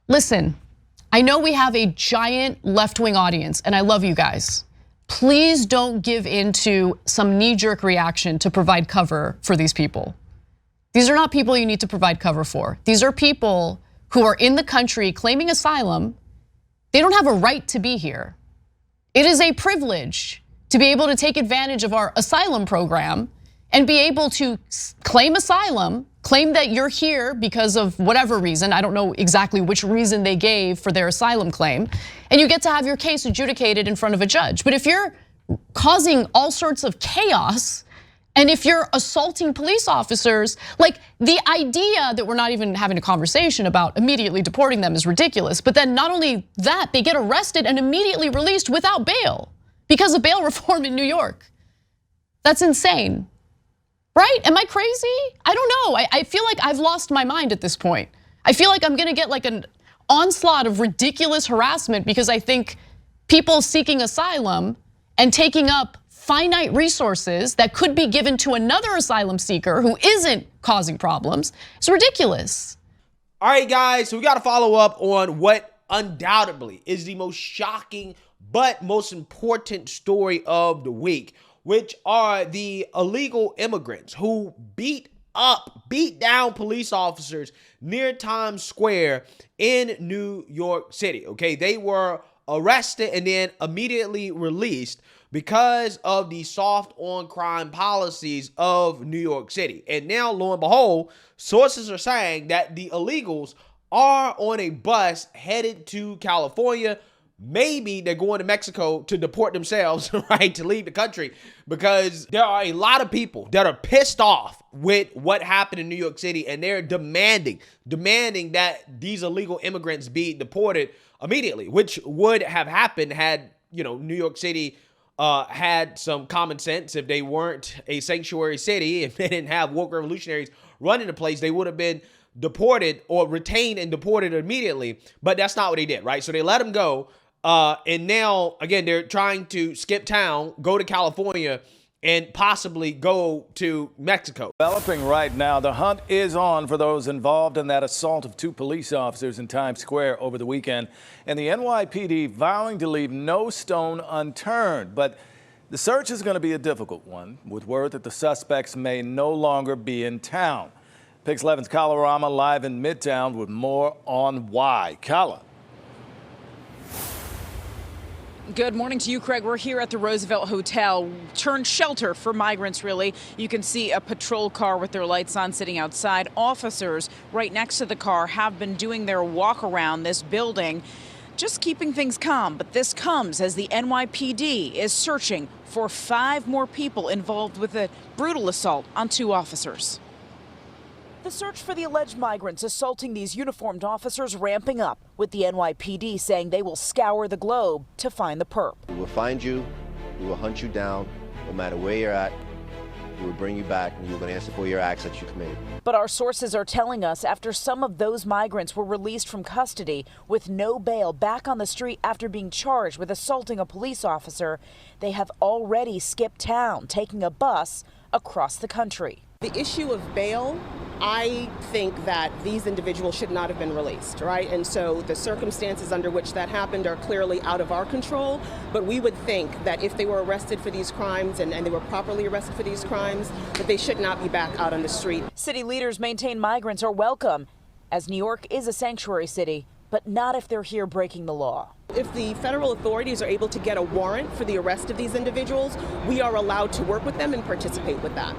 Listen, I know we have a giant left-wing audience, and I love you guys. Please don't give in to some knee-jerk reaction to provide cover for these people. These are not people you need to provide cover for. These are people who are in the country claiming asylum. They don't have a right to be here. It is a privilege to be able to take advantage of our asylum program and be able to claim asylum, claim that you're here because of whatever reason. I don't know exactly which reason they gave for their asylum claim. And you get to have your case adjudicated in front of a judge. But if you're causing all sorts of chaos, and if you're assaulting police officers, like the idea that we're not even having a conversation about immediately deporting them is ridiculous. But then not only that, they get arrested and immediately released without bail because of bail reform in New York. That's insane, right? Am I crazy? I don't know. I feel like I've lost my mind at this point. I feel like I'm gonna get like an onslaught of ridiculous harassment because I think people seeking asylum and taking up finite resources that could be given to another asylum seeker who isn't causing problems is ridiculous. All right, guys, so we got to follow up on what undoubtedly is the most shocking but most important story of the week, which are the illegal immigrants who beat down police officers near Times Square in New York City. Okay, they were arrested and then immediately released because of the soft on crime policies of New York City. And now, lo and behold, sources are saying that the illegals are on a bus headed to California. Maybe they're going to Mexico to deport themselves, right, to leave the country, because there are a lot of people that are pissed off with what happened in New York City, and they're demanding that these illegal immigrants be deported immediately, which would have happened had, New York City had some common sense. If they weren't a sanctuary city, if they didn't have woke revolutionaries running the place, they would have been deported or retained and deported immediately. But that's not what they did, right? So they let them go. And now, again, they're trying to skip town, go to California, and possibly go to Mexico. Developing right now, the hunt is on for those involved in that assault of 2 police officers in Times Square over the weekend, and the NYPD vowing to leave no stone unturned. But the search is going to be a difficult one, with word that the suspects may no longer be in town. Pix 11's Kalorama live in Midtown with more on why. Kala. Good morning to you, Craig. We're here at the Roosevelt Hotel, turned shelter for migrants, really. You can see a patrol car with their lights on sitting outside. Officers right next to the car have been doing their walk around this building, just keeping things calm. But this comes as the NYPD is searching for 5 more people involved with a brutal assault on 2 officers. The search for the alleged migrants assaulting these uniformed officers ramping up, with the NYPD saying they will scour the globe to find the perp. We will find you, we will hunt you down, no matter where you're at. We will bring you back, and you're going to answer for your acts that you committed. But our sources are telling us after some of those migrants were released from custody with no bail back on the street after being charged with assaulting a police officer, they have already skipped town, taking a bus across the country. The issue of bail, I think that these individuals should not have been released, right? And so the circumstances under which that happened are clearly out of our control. But we would think that if they were arrested for these crimes and they were properly arrested for these crimes, that they should not be back out on the street. City leaders maintain migrants are welcome, as New York is a sanctuary city, but not if they're here breaking the law. If the federal authorities are able to get a warrant for the arrest of these individuals, we are allowed to work with them and participate with that.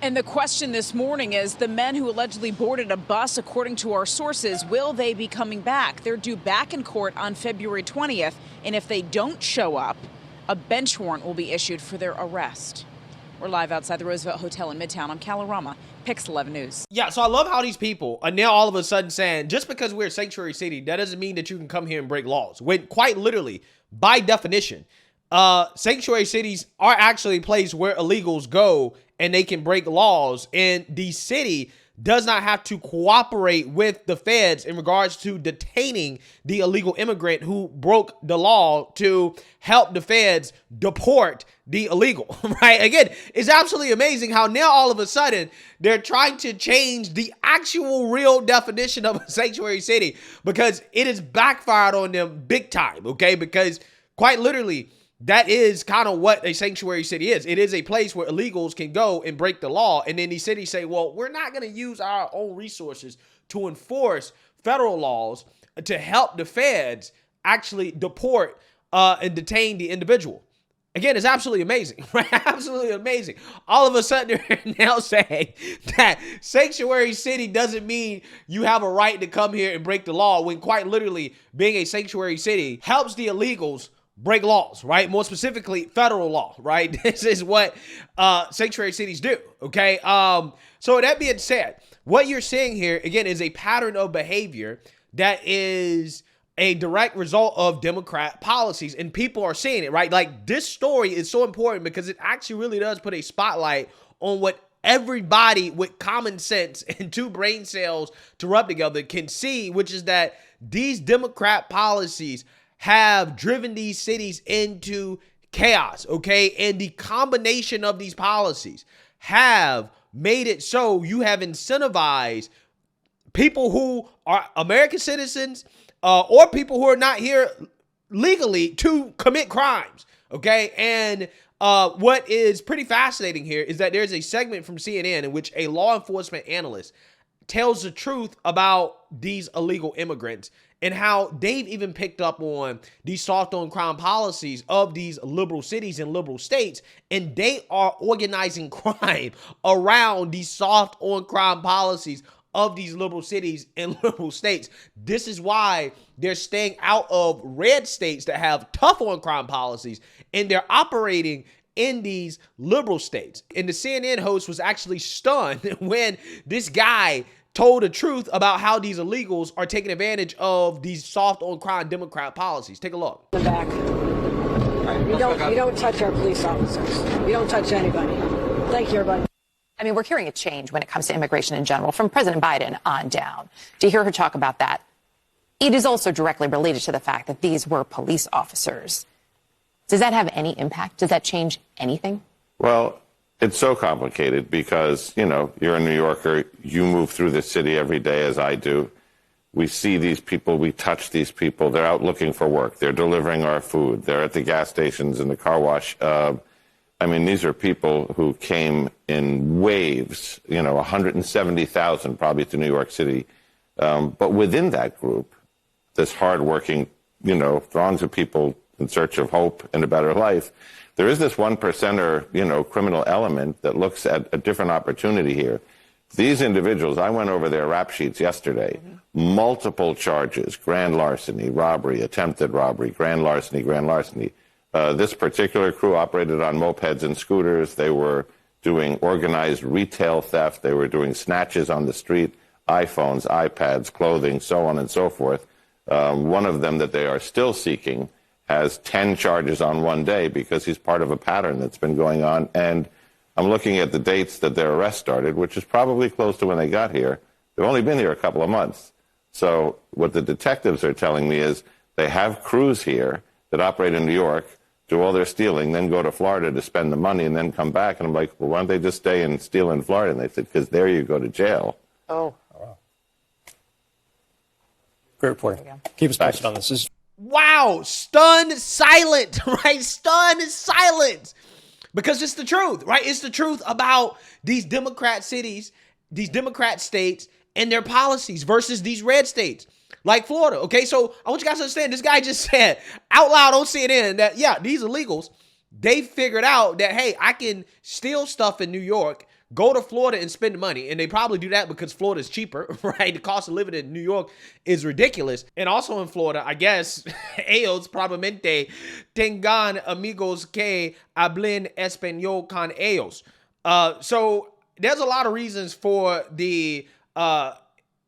And the question this morning is the men who allegedly boarded a bus, according to our sources, will they be coming back? They're due back in court on February 20th. And if they don't show up, a bench warrant will be issued for their arrest. We're live outside the Roosevelt Hotel in Midtown. I'm Kalorama, Pix 11 News. Yeah, so I love how these people are now all of a sudden saying, just because we're a sanctuary city, that doesn't mean that you can come here and break laws. When quite literally, by definition, sanctuary cities are actually a place where illegals go and they can break laws. And the city does not have to cooperate with the feds in regards to detaining the illegal immigrant who broke the law to help the feds deport the illegal, right? Again, it's absolutely amazing how now all of a sudden they're trying to change the actual real definition of a sanctuary city because it has backfired on them big time, okay? Because quite literally, that is kind of what a sanctuary city is. It is a place where illegals can go and break the law. And then these cities say, well, we're not going to use our own resources to enforce federal laws to help the feds actually deport and detain the individual. Again, it's absolutely amazing, right? Absolutely amazing. All of a sudden, they're now saying that sanctuary city doesn't mean you have a right to come here and break the law, when quite literally being a sanctuary city helps the illegals break laws, right? More specifically, federal law, right? This is what sanctuary cities do, okay? So that being said, what you're seeing here, again, is a pattern of behavior that is a direct result of Democrat policies, and people are seeing it, right? Like, this story is so important because it actually really does put a spotlight on what everybody with common sense and two brain cells to rub together can see, which is that these Democrat policies have driven these cities into chaos, okay? And the combination of these policies have made it so you have incentivized people who are American citizens or people who are not here legally to commit crimes, okay? And what is pretty fascinating here is that there's a segment from CNN in which a law enforcement analyst tells the truth about these illegal immigrants and how they've even picked up on these soft on crime policies of these liberal cities and liberal states, and they are organizing crime around these soft on crime policies of these liberal cities and liberal states. This is why they're staying out of red states that have tough on crime policies, and they're operating in these liberal states. And the CNN host was actually stunned when this guy told the truth about how these illegals are taking advantage of these soft on crime Democrat policies. Take a look. Back. You don't touch our police officers. You don't touch anybody. Thank you, everybody. I mean, we're hearing a change when it comes to immigration in general from President Biden on down. To hear her talk about that, it is also directly related to the fact that these were police officers. Does that have any impact? Does that change anything? Well, it's so complicated because, you know, you're a New Yorker. You move through the city every day, as I do. We see these people. We touch these people. They're out looking for work. They're delivering our food. They're at the gas stations and the car wash. I mean, these are people who came in waves, you know, 170,000 probably to New York City. But within that group, this hardworking, you know, throngs of people in search of hope and a better life, there is this 1%er, you know, criminal element that looks at a different opportunity here. These individuals, I went over their rap sheets yesterday, multiple charges, grand larceny, robbery, attempted robbery, grand larceny, grand larceny. This particular crew operated on mopeds and scooters. They were doing organized retail theft. They were doing snatches on the street, iPhones, iPads, clothing, so on and so forth. One of them that they are still seeking has 10 charges on one day because he's part of a pattern that's been going on. And I'm looking at the dates that their arrest started, which is probably close to when they got here. They've only been here a couple of months. So what the detectives are telling me is they have crews here that operate in New York, do all their stealing, then go to Florida to spend the money and then come back. And I'm like, well, why don't they just stay and steal in Florida? And they said, because there you go to jail. Oh. Wow. Great report. Keep us posted on this. Wow, stunned silent, right? Stunned silent. Because it's the truth, right? It's the truth about these Democrat cities, these Democrat states, and their policies versus these red states like Florida, okay? So I want you guys to understand, this guy just said out loud on CNN that, yeah, these illegals, they figured out that, hey, I can steal stuff in New York, go to Florida and spend money. And they probably do that because Florida is cheaper, right? The cost of living in New York is ridiculous. And also in Florida, I guess, ellos probablemente tengan amigos que hablen español con ellos. So there's a lot of reasons for the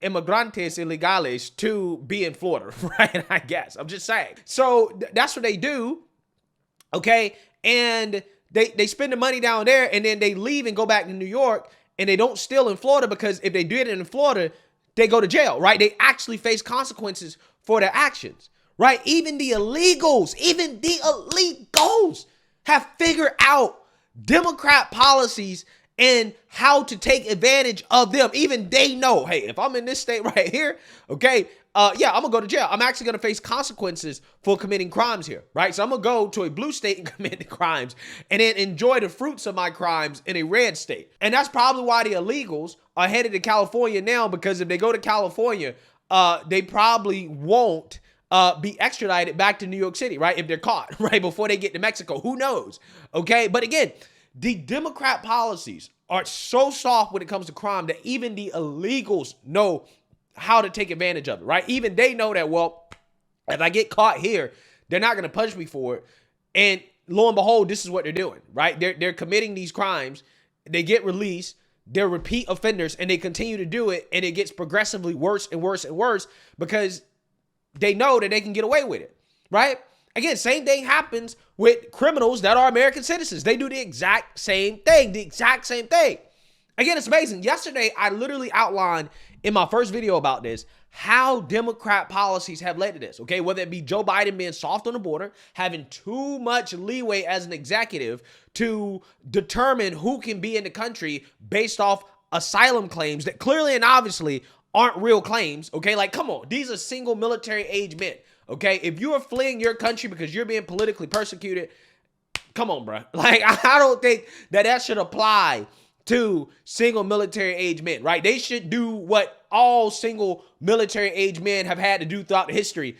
Immigrants illegales to be in Florida, right? I guess. I'm just saying. So that's what they do, okay? And they spend the money down there, and then they leave and go back to New York, and they don't steal in Florida, because if they did it in Florida, they go to jail, right? They actually face consequences for their actions, right? Even the illegals have figured out Democrat policies and how to take advantage of them. Even they know, hey, if I'm in this state right here, okay, yeah, I'm gonna go to jail. I'm actually gonna face consequences for committing crimes here, right? So I'm gonna go to a blue state and commit the crimes and then enjoy the fruits of my crimes in a red state. And that's probably why the illegals are headed to California now, because if they go to California, they probably won't be extradited back to New York City, right? If they're caught, right, before they get to Mexico. Who knows? Okay, but again, the Democrat policies are so soft when it comes to crime that even the illegals know how to take advantage of it, right? Even they know that, well, if I get caught here, they're not going to punish me for it. And lo and behold, this is what they're doing, right? They're committing these crimes. They get released. They're repeat offenders, and they continue to do it. And it gets progressively worse and worse and worse because they know that they can get away with it, right? Again, same thing happens with criminals that are American citizens. They do the exact same thing, Again, it's amazing. Yesterday, I literally outlined in my first video about this how Democrat policies have led to this, okay? Whether it be Joe Biden being soft on the border, having too much leeway as an executive to determine who can be in the country based off asylum claims that clearly and obviously aren't real claims, okay? Like, come on, these are single military age men, okay? If you are fleeing your country because you're being politically persecuted, come on, bro. Like, I don't think that should apply to single military age men, right? They should do what all single military age men have had to do throughout history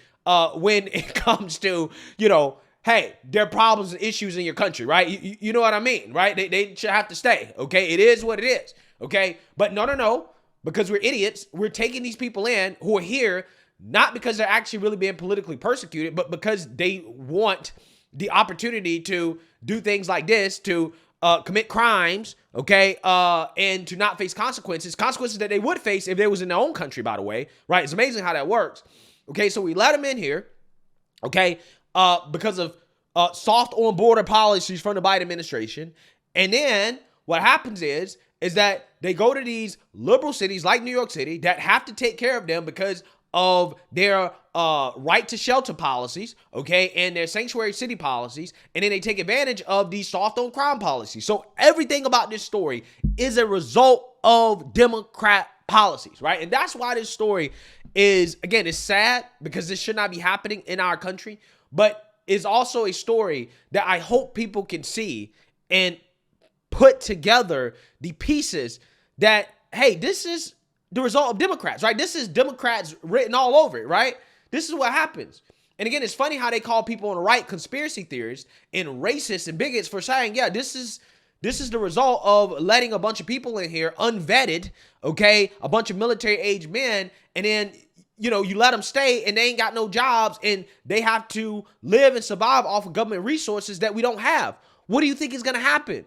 when it comes to, you know, hey, there are problems and issues in your country, right? You know what I mean, right? They should have to stay, okay? It is what it is, okay? But no, because we're idiots, we're taking these people in who are here not because they're actually really being politically persecuted, but because they want the opportunity to do things like this, to commit crimes, okay, and to not face consequences that they would face if they was in their own country, by the way, right? It's amazing how that works, okay? So we let them in here, okay, because of soft on border policies from the Biden administration, and then what happens is that they go to these liberal cities like New York City that have to take care of them because of their right to shelter policies, okay, and their sanctuary city policies, and then they take advantage of these soft on crime policies. So everything about this story is a result of Democrat policies, right? And that's why this story is, again, it's sad because this should not be happening in our country, but it's also a story that I hope people can see and put together the pieces that, hey, this is the result of Democrats, right? This is Democrats written all over it, right? This is what happens. And again, it's funny how they call people on the right conspiracy theorists and racists and bigots for saying, yeah, this is the result of letting a bunch of people in here unvetted, okay, a bunch of military age men, and then, you know, you let them stay and they ain't got no jobs and they have to live and survive off of government resources that we don't have. What do you think is going to happen?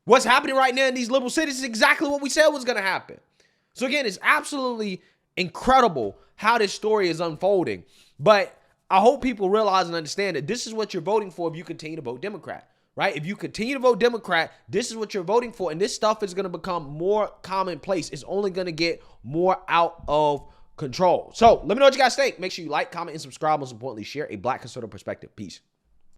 What's happening right now in these liberal cities is exactly what we said was going to happen. So again, it's absolutely incredible how this story is unfolding. But I hope people realize and understand that this is what you're voting for if you continue to vote Democrat, right? If you continue to vote Democrat, this is what you're voting for. And this stuff is going to become more commonplace. It's only going to get more out of control. So let me know what you guys think. Make sure you like, comment, and subscribe. Most importantly, share a Black conservative perspective. Peace.